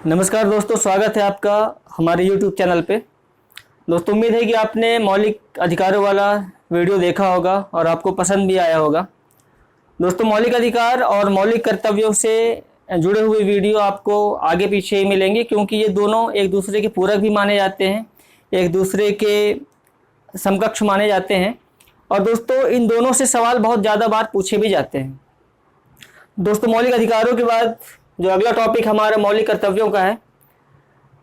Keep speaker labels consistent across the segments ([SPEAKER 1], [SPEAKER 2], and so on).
[SPEAKER 1] नमस्कार दोस्तों, स्वागत है आपका हमारे YouTube चैनल पे। दोस्तों, उम्मीद है कि आपने मौलिक अधिकारों वाला वीडियो देखा होगा और आपको पसंद भी आया होगा। दोस्तों, मौलिक अधिकार और मौलिक कर्तव्यों से जुड़े हुए वीडियो आपको आगे पीछे ही मिलेंगे, क्योंकि ये दोनों एक दूसरे के पूरक भी माने जाते हैं, एक दूसरे के समकक्ष माने जाते हैं। और दोस्तों, इन दोनों से सवाल बहुत ज़्यादा बार पूछे भी जाते हैं। दोस्तों, मौलिक अधिकारों के बाद जो अगला टॉपिक हमारा मौलिक कर्तव्यों का है।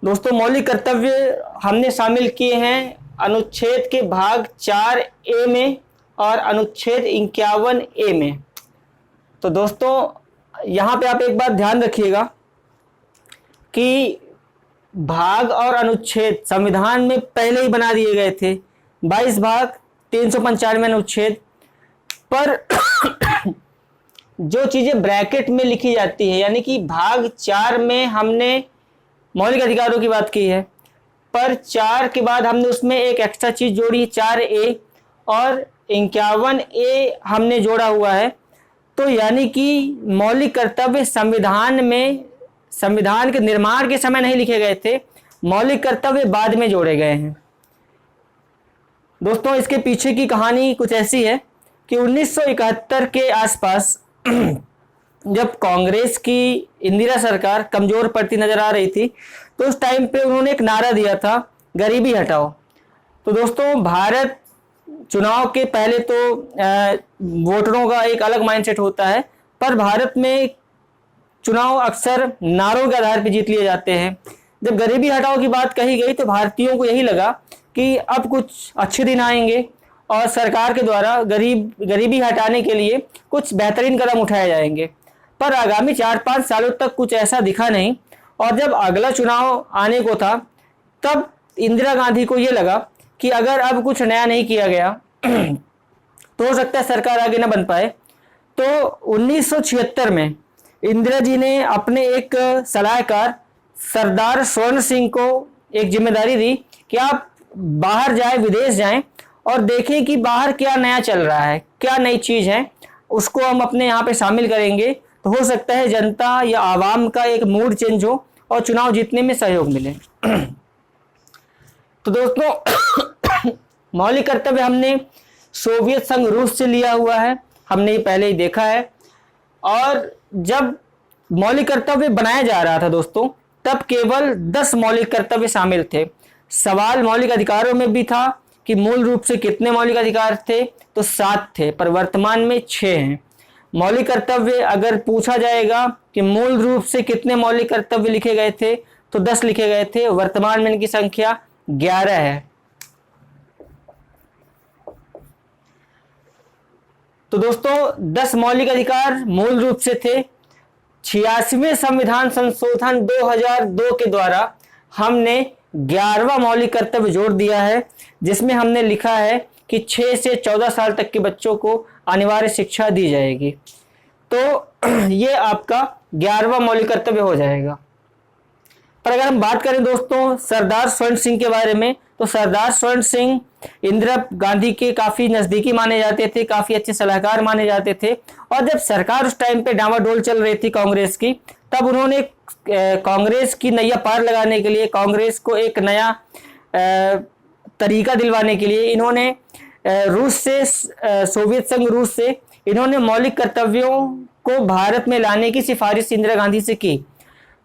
[SPEAKER 1] दोस्तों, मौलिक कर्तव्य हमने शामिल किए हैं अनुच्छेद के भाग 4A में और अनुच्छेद 51A में। तो दोस्तों, यहाँ पे आप एक बात ध्यान रखिएगा कि भाग और अनुच्छेद संविधान में पहले ही बना दिए गए थे। 22 भाग 395 अनुच्छेद पर जो चीज़ें ब्रैकेट में लिखी जाती है, यानी कि भाग 4 में हमने मौलिक अधिकारों की बात की है, पर 4 के बाद हमने उसमें एक एक्स्ट्रा चीज़ जोड़ी 4A और 51A हमने जोड़ा हुआ है। तो यानी कि मौलिक कर्तव्य संविधान में संविधान के निर्माण के समय नहीं लिखे गए थे, मौलिक कर्तव्य बाद में जोड़े गए हैं। दोस्तों, इसके पीछे की कहानी कुछ ऐसी है कि 1971 के आसपास जब कांग्रेस की इंदिरा सरकार कमजोर पड़ती नजर आ रही थी, तो उस टाइम पे उन्होंने एक नारा दिया था, गरीबी हटाओ। तो दोस्तों, भारत चुनाव के पहले तो वोटरों का एक अलग माइंडसेट होता है, पर भारत में चुनाव अक्सर नारों के आधार पर जीत लिए जाते हैं। जब गरीबी हटाओ की बात कही गई तो भारतीयों को यही लगा कि अब कुछ अच्छे दिन आएंगे और सरकार के द्वारा गरीबी हटाने के लिए कुछ बेहतरीन कदम उठाए जाएंगे। पर आगामी 4-5 सालों तक कुछ ऐसा दिखा नहीं, और जब अगला चुनाव आने को था तब इंदिरा गांधी को ये लगा कि अगर अब कुछ नया नहीं किया गया तो हो सकता है सरकार आगे न बन पाए। तो 1976 में इंदिरा जी ने अपने एक सलाहकार सरदार स्वर्ण सिंह को एक जिम्मेदारी दी कि आप बाहर जाएं, विदेश जाएं और देखें कि बाहर क्या नया चल रहा है, क्या नई चीज़ है, उसको हम अपने यहाँ पे शामिल करेंगे तो हो सकता है जनता या आवाम का एक मूड चेंज हो और चुनाव जीतने में सहयोग मिले। तो दोस्तों, मौलिक कर्तव्य हमने सोवियत संघ रूस से लिया हुआ है, हमने ये पहले ही देखा है। और जब मौलिक कर्तव्य बनाया जा रहा था दोस्तों, तब केवल 10 मौलिक कर्तव्य शामिल थे। सवाल मौलिक अधिकारों में भी था कि मूल रूप से कितने मौलिक अधिकार थे, तो 7 थे, पर वर्तमान में 6 हैं। मौलिक कर्तव्य अगर पूछा जाएगा कि मूल रूप से कितने मौलिक कर्तव्य लिखे गए थे, तो 10 लिखे गए थे, वर्तमान में इनकी संख्या 11 है। तो दोस्तों, 10 मौलिक अधिकार मूल रूप से थे। 86वें संविधान संशोधन 2002 के द्वारा हमने 11वां मौलिक कर्तव्य जोड़ दिया है, जिसमें हमने लिखा है कि 6 से 14 साल तक के बच्चों को अनिवार्य शिक्षा दी जाएगी। तो ये आपका 11वां मौलिक कर्तव्य हो जाएगा। पर अगर हम बात करें दोस्तों सरदार स्वर्ण सिंह के बारे में, तो सरदार स्वर्ण सिंह इंदिरा गांधी के काफी नजदीकी माने जाते थे, काफी अच्छे सलाहकार माने जाते थे। और जब सरकार उस टाइम पे डामाडोल चल रही थी कांग्रेस की, तब उन्होंने कांग्रेस की नैया पार लगाने के लिए, कांग्रेस को एक नया तरीका दिलवाने के लिए इन्होंने रूस से, सोवियत संघ रूस से इन्होंने मौलिक कर्तव्यों को भारत में लाने की सिफारिश इंदिरा गांधी से की।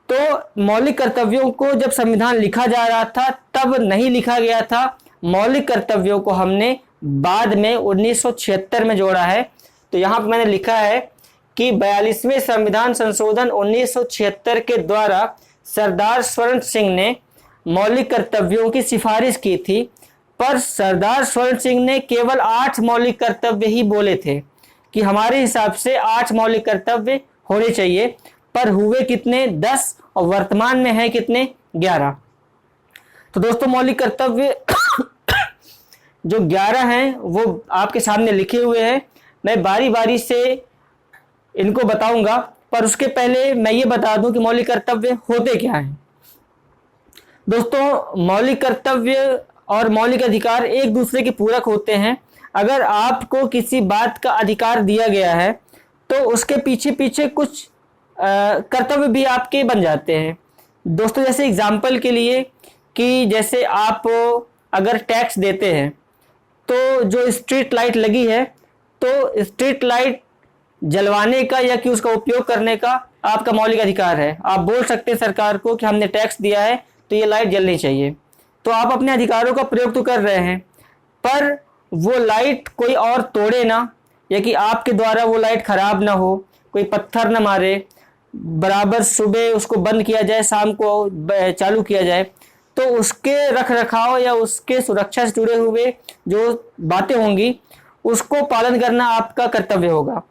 [SPEAKER 1] तो मौलिक कर्तव्यों को जब संविधान लिखा जा रहा था तब नहीं लिखा गया था, मौलिक कर्तव्यों को हमने बाद में 1976 में जोड़ा है। तो यहाँ पर मैंने लिखा है कि 42वें संविधान संशोधन 1976 के द्वारा सरदार स्वर्ण सिंह ने मौलिक कर्तव्यों की सिफारिश की थी, पर सरदार स्वर्ण सिंह ने केवल 8 मौलिक कर्तव्य ही बोले थे कि हमारे हिसाब से 8 मौलिक कर्तव्य होने चाहिए, पर हुए कितने? 10, और वर्तमान में है कितने? 11। तो दोस्तों, मौलिक कर्तव्य जो 11 हैं वो आपके सामने लिखे हुए हैं। मैं बारी बारी से इनको बताऊंगा, पर उसके पहले मैं ये बता दूं कि मौलिक कर्तव्य होते क्या हैं। दोस्तों, मौलिक कर्तव्य और मौलिक अधिकार एक दूसरे के पूरक होते हैं। अगर आपको किसी बात का अधिकार दिया गया है तो उसके पीछे पीछे कुछ कर्तव्य भी आपके बन जाते हैं। दोस्तों जैसे एग्जाम्पल के लिए कि जैसे आप अगर टैक्स देते हैं तो जो स्ट्रीट लाइट लगी है तो स्ट्रीट लाइट जलवाने का या कि उसका उपयोग करने का आपका मौलिक अधिकार है। आप बोल सकते हैं सरकार को कि हमने टैक्स दिया है तो ये लाइट जलनी चाहिए, तो आप अपने अधिकारों का प्रयोग तो कर रहे हैं, पर वो लाइट कोई और तोड़े ना, या कि आपके द्वारा वो लाइट खराब ना हो, कोई पत्थर ना मारे, बराबर सुबह उसको बंद किया जाए, शाम को चालू किया जाए, तो उसके रख रखाव या उसके सुरक्षा से जुड़े हुए जो बातें होंगी उसको पालन करना आपका कर्तव्य होगा।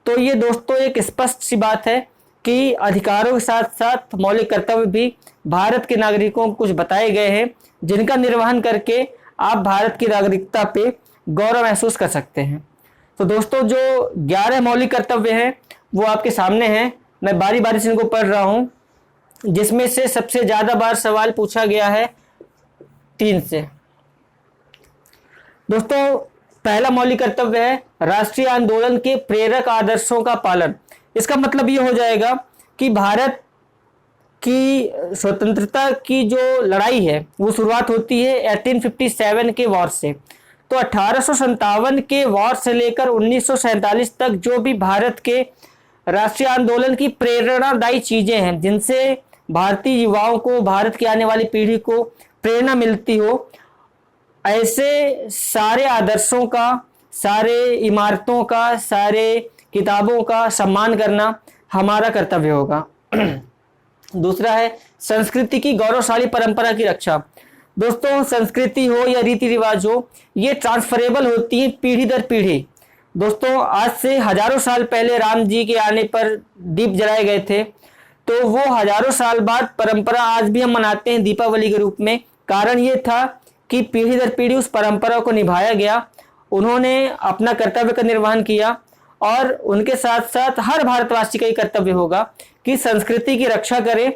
[SPEAKER 1] तो ये दोस्तों एक स्पष्ट सी बात है कि अधिकारों के साथ साथ मौलिक कर्तव्य भी भारत के नागरिकों को कुछ बताए गए हैं, जिनका निर्वहन करके आप भारत की नागरिकता पे गौरव महसूस कर सकते हैं। तो दोस्तों जो 11 मौलिक कर्तव्य हैं वो आपके सामने हैं, मैं बारी बारी से इनको पढ़ रहा हूं, जिसमें से सबसे ज्यादा बार सवाल पूछा गया है 3 से। दोस्तों पहला मौलिक कर्तव्य है राष्ट्रीय आंदोलन के प्रेरक आदर्शों का पालन। इसका मतलब ये हो जाएगा कि भारत की स्वतंत्रता की जो लड़ाई है वो शुरुआत होती है 1857 के वॉर से। तो 1857 के वॉर से लेकर 1947 तक जो भी भारत के राष्ट्रीय आंदोलन की प्रेरणादायी चीजें हैं, जिनसे भारतीय युवाओं को, भारत की आने वाली पीढ़ी को प्रेरणा मिलती हो, ऐसे सारे आदर्शों का, सारे इमारतों का, सारे किताबों का सम्मान करना हमारा कर्तव्य होगा। दूसरा है संस्कृति की गौरवशाली परंपरा की रक्षा। दोस्तों संस्कृति हो या रीति रिवाज हो, ये ट्रांसफरेबल होती है पीढ़ी दर पीढ़ी। दोस्तों आज से हजारों साल पहले राम जी के आने पर दीप जलाए गए थे, तो वो हजारों साल बाद परंपरा आज भी हम मनाते हैं दीपावली के रूप में। कारण ये था कि पीढ़ी दर पीढ़ी उस परंपरा को निभाया गया, उन्होंने अपना कर्तव्य का निर्वहन किया, और उनके साथ साथ हर भारतवासी का ये कर्तव्य होगा कि संस्कृति की रक्षा करें,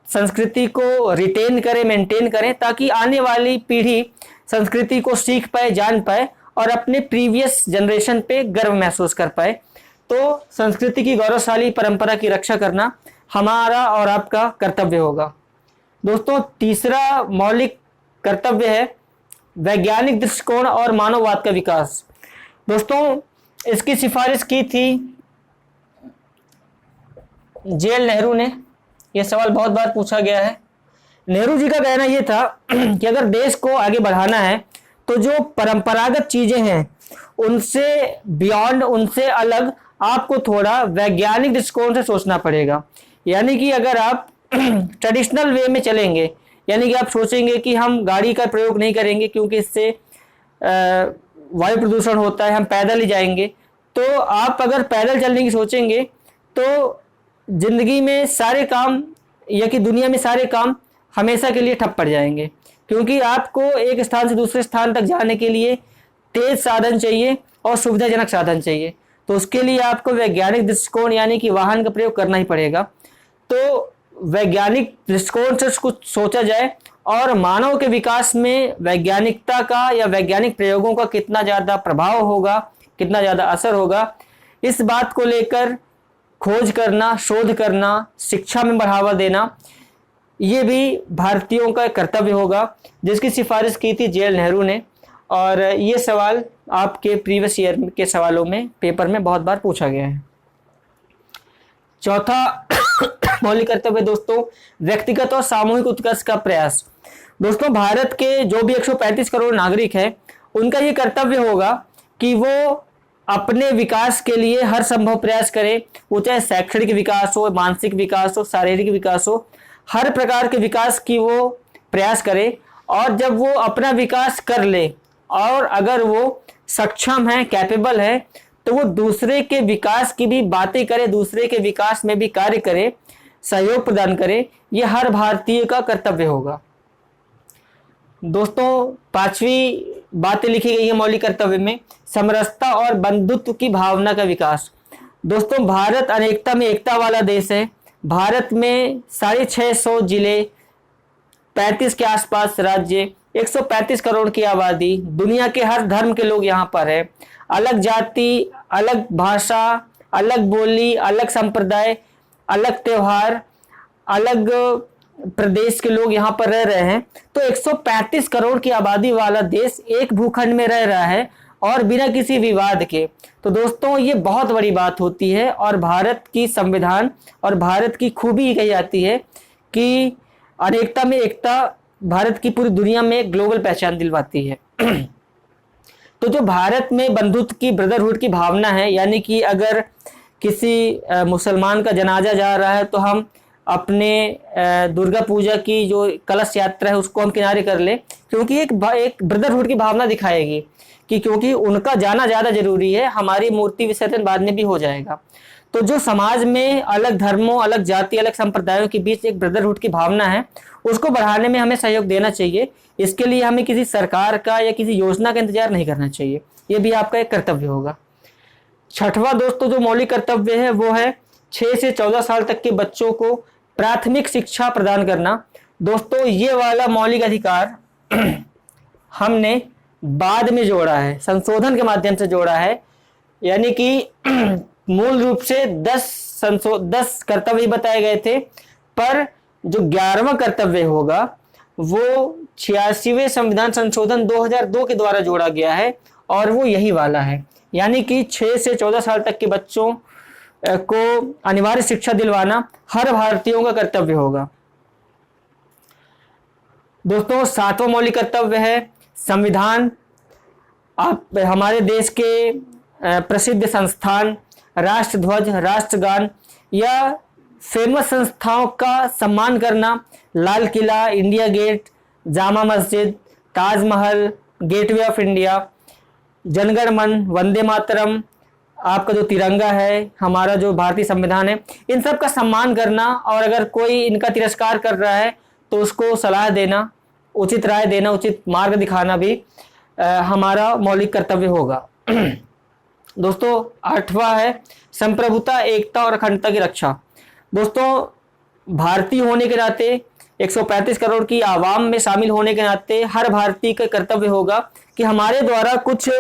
[SPEAKER 1] संस्कृति को रिटेन करें, मेंटेन करें, ताकि आने वाली पीढ़ी संस्कृति को सीख पाए, जान पाए और अपने प्रीवियस जनरेशन पे गर्व महसूस कर पाए। तो संस्कृति की गौरवशाली परंपरा की रक्षा करना हमारा और आपका कर्तव्य होगा। दोस्तों तीसरा मौलिक कर्तव्य है वैज्ञानिक दृष्टिकोण और मानववाद का विकास। दोस्तों इसकी सिफारिश की थी जेएल नेहरू ने। यह सवाल बहुत बार पूछा गया है। नेहरू जी का कहना यह था कि अगर देश को आगे बढ़ाना है तो जो परंपरागत चीजें हैं उनसे बियॉन्ड, उनसे अलग आपको थोड़ा वैज्ञानिक दृष्टिकोण से सोचना पड़ेगा। यानी कि अगर आप ट्रेडिशनल वे में चलेंगे, यानी कि आप सोचेंगे कि हम गाड़ी का प्रयोग नहीं करेंगे क्योंकि इससे वायु प्रदूषण होता है, हम पैदल ही जाएंगे, तो आप अगर पैदल चलने की सोचेंगे तो जिंदगी में सारे काम या कि दुनिया में सारे काम हमेशा के लिए ठप पड़ जाएंगे, क्योंकि आपको एक स्थान से दूसरे स्थान तक जाने के लिए तेज साधन चाहिए और सुविधाजनक साधन चाहिए। तो उसके लिए आपको वैज्ञानिक दृष्टिकोण यानी कि वाहन का प्रयोग करना ही पड़ेगा। तो वैज्ञानिक दृष्टिकोण से कुछ सोचा जाए और मानव के विकास में वैज्ञानिकता का या वैज्ञानिक प्रयोगों का कितना ज़्यादा प्रभाव होगा, कितना ज़्यादा असर होगा, इस बात को लेकर खोज करना, शोध करना, शिक्षा में बढ़ावा देना, ये भी भारतीयों का कर्तव्य होगा, जिसकी सिफारिश की थी जेएल नेहरू ने। और ये सवाल आपके प्रीवियस ईयर के सवालों में, पेपर में बहुत बार पूछा गया है। चौथा मौलिक कर्तव्य दोस्तों व्यक्तिगत और सामूहिक उत्कर्ष का प्रयास। दोस्तों भारत के जो भी 135 करोड़ नागरिक हैं उनका ये कर्तव्य होगा कि वो अपने विकास के लिए हर संभव प्रयास करें, वो चाहे शैक्षणिक विकास हो, मानसिक विकास हो, शारीरिक विकास हो, हर प्रकार के विकास की वो प्रयास करे। और जब वो अपना विकास कर ले और अगर वो सक्षम है, कैपेबल है, तो वो दूसरे के विकास की भी बातें करे, दूसरे के विकास में भी कार्य करे, सहयोग प्रदान करे। ये हर भारतीय का कर्तव्य होगा। दोस्तों पांचवी बातें लिखी गई है मौलिक कर्तव्य में, समरसता और बंधुत्व की भावना का विकास। दोस्तों भारत अनेकता में एकता वाला देश है। भारत में 650 जिले, 35 के आसपास राज्य, 135 करोड़ की आबादी, दुनिया के हर धर्म के लोग यहाँ पर है। अलग जाति, अलग भाषा, अलग बोली, अलग संप्रदाय, अलग त्योहार, अलग प्रदेश के लोग यहाँ पर रह रहे हैं, तो 135 करोड़ की आबादी वाला देश एक भूखंड में रह रहा है और बिना किसी विवाद के। तो दोस्तों ये बहुत बड़ी बात होती है और भारत की संविधान और भारत की खूबी ही कही जाती है कि अनेकता में एकता भारत की पूरी दुनिया में ग्लोबल पहचान दिलवाती है। तो जो भारत में बंधुत्व की, ब्रदरहुड की भावना है, यानी कि अगर किसी मुसलमान का जनाजा जा रहा है तो हम अपने दुर्गा पूजा की जो कलश यात्रा है उसको हम किनारे कर ले, क्योंकि एक ब्रदरहुड की भावना दिखाएगी कि क्योंकि उनका जाना ज़्यादा जरूरी है, हमारी मूर्ति विसर्जन बाद में भी हो जाएगा। तो जो समाज में अलग धर्मों, अलग जाति, अलग संप्रदायों के बीच एक ब्रदरहुड की भावना है, उसको बढ़ाने में हमें सहयोग देना चाहिए। इसके लिए हमें किसी सरकार का या किसी योजना का इंतजार नहीं करना चाहिए, ये भी आपका एक कर्तव्य होगा। छठवां दोस्तों जो मौलिक कर्तव्य है वो है 6 से 14 साल तक के बच्चों को प्राथमिक शिक्षा प्रदान करना। दोस्तों ये वाला मौलिक अधिकार हमने बाद में जोड़ा है, संशोधन के माध्यम से जोड़ा है, यानी कि मूल रूप से 10 कर्तव्य बताए गए थे, पर जो 11वां कर्तव्य होगा वो 86वें संविधान संशोधन 2002 के द्वारा जोड़ा गया है और वो यही वाला है, यानी कि 6 से 14 साल तक के बच्चों को अनिवार्य शिक्षा दिलवाना हर भारतीयों का कर्तव्य होगा। दोस्तों 7वां मौलिक कर्तव्य है संविधान, आप हमारे देश के प्रसिद्ध संस्थान, राष्ट्रध्वज, राष्ट्रगान या फेमस संस्थाओं का सम्मान करना। Lal Qila, India gate, Jama Masjid, Taj Mahal, gateway of India, जनगण मन, वंदे मातरम, आपका जो तिरंगा है, हमारा जो भारतीय संविधान है, इन सब का सम्मान करना और अगर कोई इनका तिरस्कार कर रहा है तो उसको सलाह देना, उचित राय देना, उचित मार्ग दिखाना भी हमारा मौलिक कर्तव्य होगा। दोस्तों 8वां है संप्रभुता, एकता और अखंडता की रक्षा। दोस्तों भारतीय होने के नाते, 135 करोड़ की आवाम में शामिल होने के नाते हर भारतीय का कर्तव्य होगा कि हमारे द्वारा कुछ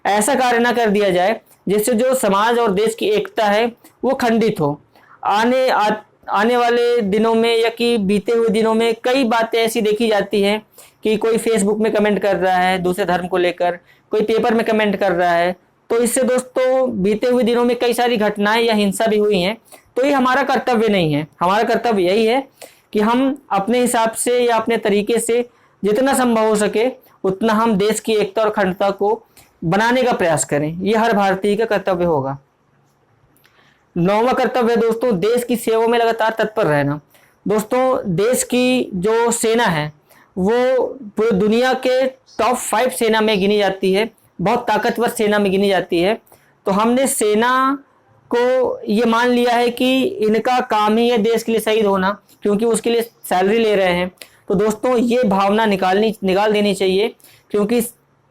[SPEAKER 1] ऐसा कार्य ना कर दिया जाए जिससे जो समाज और देश की एकता है वो खंडित हो। आने वाले दिनों में या कि बीते हुए दिनों में कई बातें ऐसी देखी जाती हैं कि कोई फेसबुक में कमेंट कर रहा है दूसरे धर्म को लेकर, कोई पेपर में कमेंट कर रहा है, तो इससे दोस्तों बीते हुए दिनों में कई सारी घटनाएं या हिंसा भी हुई हैं। तो ये हमारा कर्तव्य नहीं है, हमारा कर्तव्य यही है कि हम अपने हिसाब से या अपने तरीके से जितना संभव हो सके उतना हम देश की एकता और अखंडता को बनाने का प्रयास करें, ये हर भारतीय का कर्तव्य होगा। 9वां कर्तव्य है दोस्तों देश की सेवा में लगातार तत्पर रहना। दोस्तों देश की जो सेना है वो पूरी दुनिया के टॉप 5 सेना में गिनी जाती है, बहुत ताकतवर सेना में गिनी जाती है। तो हमने सेना को ये मान लिया है कि इनका काम ही है देश के लिए शहीद होना, क्योंकि उसके लिए सैलरी ले रहे हैं। तो दोस्तों ये भावना निकाल देनी चाहिए, क्योंकि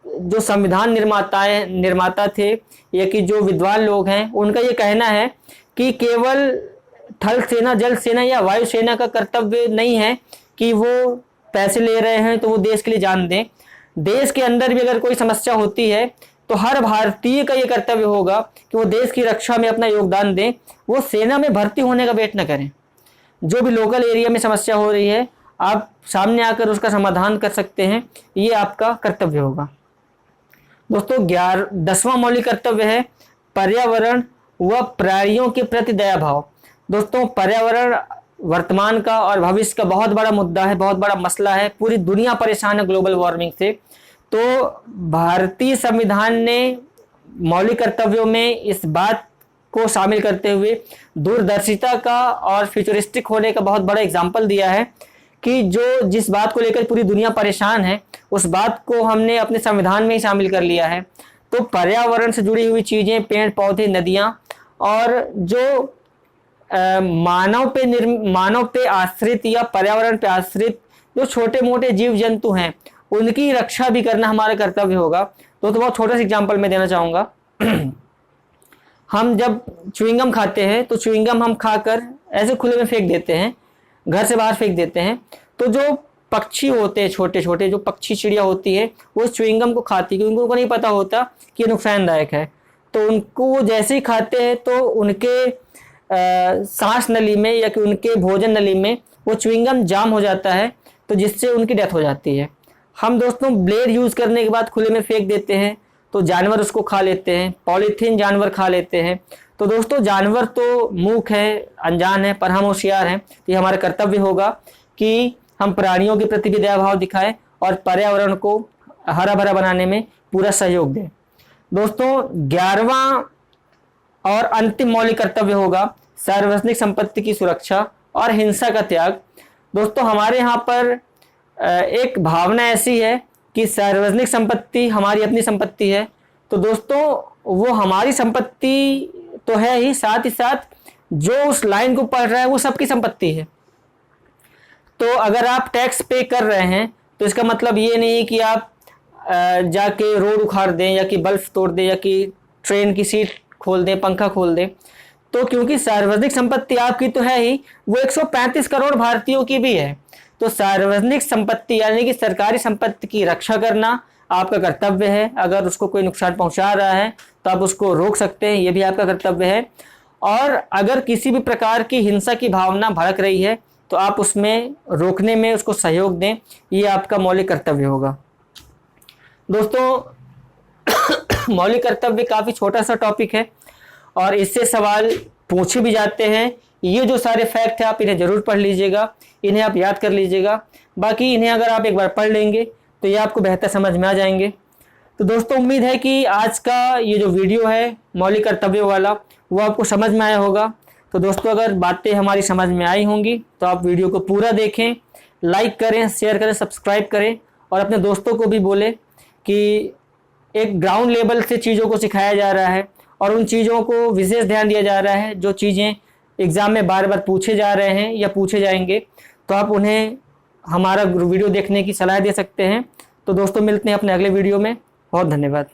[SPEAKER 1] जो संविधान निर्माता थे या कि जो विद्वान लोग हैं उनका ये कहना है कि केवल थल सेना, जल सेना या वायु सेना का कर्तव्य नहीं है कि वो पैसे ले रहे हैं तो वो देश के लिए जान दें। देश के अंदर भी अगर कोई समस्या होती है तो हर भारतीय का ये कर्तव्य होगा कि वो देश की रक्षा में अपना योगदान दें, वो सेना में भर्ती होने का वेट न करें। जो भी लोकल एरिया में समस्या हो रही है आप सामने आकर उसका समाधान कर सकते हैं, ये आपका कर्तव्य होगा। दोस्तों 10वां मौलिक कर्तव्य है पर्यावरण व प्राणियों के प्रति दया भाव। दोस्तों पर्यावरण वर्तमान का और भविष्य का बहुत बड़ा मुद्दा है, बहुत बड़ा मसला है, पूरी दुनिया परेशान है ग्लोबल वार्मिंग से। तो भारतीय संविधान ने मौलिक कर्तव्यों में इस बात को शामिल करते हुए दूरदर्शिता का और फ्यूचरिस्टिक होने का बहुत बड़ा एग्जाम्पल दिया है कि जो जिस बात को लेकर पूरी दुनिया परेशान है उस बात को हमने अपने संविधान में ही शामिल कर लिया है। तो पर्यावरण से जुड़ी हुई चीज़ें, पेड़ पौधे, नदियाँ और जो मानव पे आश्रित या पर्यावरण पे आश्रित जो छोटे मोटे जीव जंतु हैं उनकी रक्षा भी करना हमारा कर्तव्य होगा। तो बहुत छोटा सा एग्जाम्पल मैं देना चाहूँगा। हम जब च्युइंगम खाते हैं तो च्युइंगम हम खाकर ऐसे खुले में फेंक देते हैं, घर से बाहर फेंक देते हैं। तो जो पक्षी होते हैं, छोटे छोटे जो पक्षी चिड़िया होती है, वो च्युइंगम को खाती है क्योंकि उनको नहीं पता होता कि ये नुकसानदायक है। तो उनको जैसे ही खाते हैं तो उनके सांस नली में या कि उनके भोजन नली में वो च्युइंगम जाम हो जाता है, तो जिससे उनकी डेथ हो जाती है। हम दोस्तों ब्लेड यूज़ करने के बाद खुले में फेंक देते हैं तो जानवर उसको खा लेते हैं, पॉलीथीन जानवर खा लेते हैं। तो दोस्तों जानवर तो मूक है, अनजान है, पर हम होशियार हैं। तो ये हमारा कर्तव्य होगा कि हम प्राणियों के प्रति भी दया भाव दिखाएं और पर्यावरण को हरा भरा बनाने में पूरा सहयोग दें। दोस्तों 11वां और अंतिम मौलिक कर्तव्य होगा सार्वजनिक संपत्ति की सुरक्षा और हिंसा का त्याग। दोस्तों हमारे यहाँ पर एक भावना ऐसी है कि सार्वजनिक संपत्ति हमारी अपनी संपत्ति है। तो दोस्तों वो हमारी संपत्ति तो है ही, साथ ही साथ जो उस लाइन को पढ़ रहा है वो सबकी संपत्ति है। तो अगर आप टैक्स पे कर रहे हैं तो इसका मतलब ये नहीं है कि आप जाके रोड उखाड़ दें या कि बल्ब तोड़ दें या कि ट्रेन की सीट खोल दें, पंखा खोल दें। तो क्योंकि सार्वजनिक संपत्ति आपकी तो है ही, वो 135 करोड़ भारतीयों की भी है। तो सार्वजनिक संपत्ति यानी कि सरकारी संपत्ति की रक्षा करना आपका कर्तव्य है। अगर उसको कोई नुकसान पहुंचा रहा है तो आप उसको रोक सकते हैं, ये भी आपका कर्तव्य है। और अगर किसी भी प्रकार की हिंसा की भावना भड़क रही है तो आप उसमें रोकने में उसको सहयोग दें, ये आपका मौलिक कर्तव्य होगा। दोस्तों मौलिक कर्तव्य काफ़ी छोटा सा टॉपिक है और इससे सवाल पूछे भी जाते हैं। ये जो सारे फैक्ट हैं आप इन्हें ज़रूर पढ़ लीजिएगा, इन्हें आप याद कर लीजिएगा। बाकी इन्हें अगर आप एक बार पढ़ लेंगे तो ये आपको बेहतर समझ में आ जाएंगे। तो दोस्तों उम्मीद है कि आज का ये जो वीडियो है मौलिक कर्तव्यों वाला वो आपको समझ में आया होगा। तो दोस्तों अगर बातें हमारी समझ में आई होंगी तो आप वीडियो को पूरा देखें, लाइक करें, शेयर करें, सब्सक्राइब करें और अपने दोस्तों को भी बोलें कि एक ग्राउंड लेवल से चीज़ों को सिखाया जा रहा है और उन चीज़ों को विशेष ध्यान दिया जा रहा है जो चीज़ें एग्ज़ाम में बार बार पूछे जा रहे हैं या पूछे जाएंगे। तो आप उन्हें हमारा वीडियो देखने की सलाह दे सकते हैं। तो दोस्तों मिलते हैं अपने अगले वीडियो में। बहुत धन्यवाद।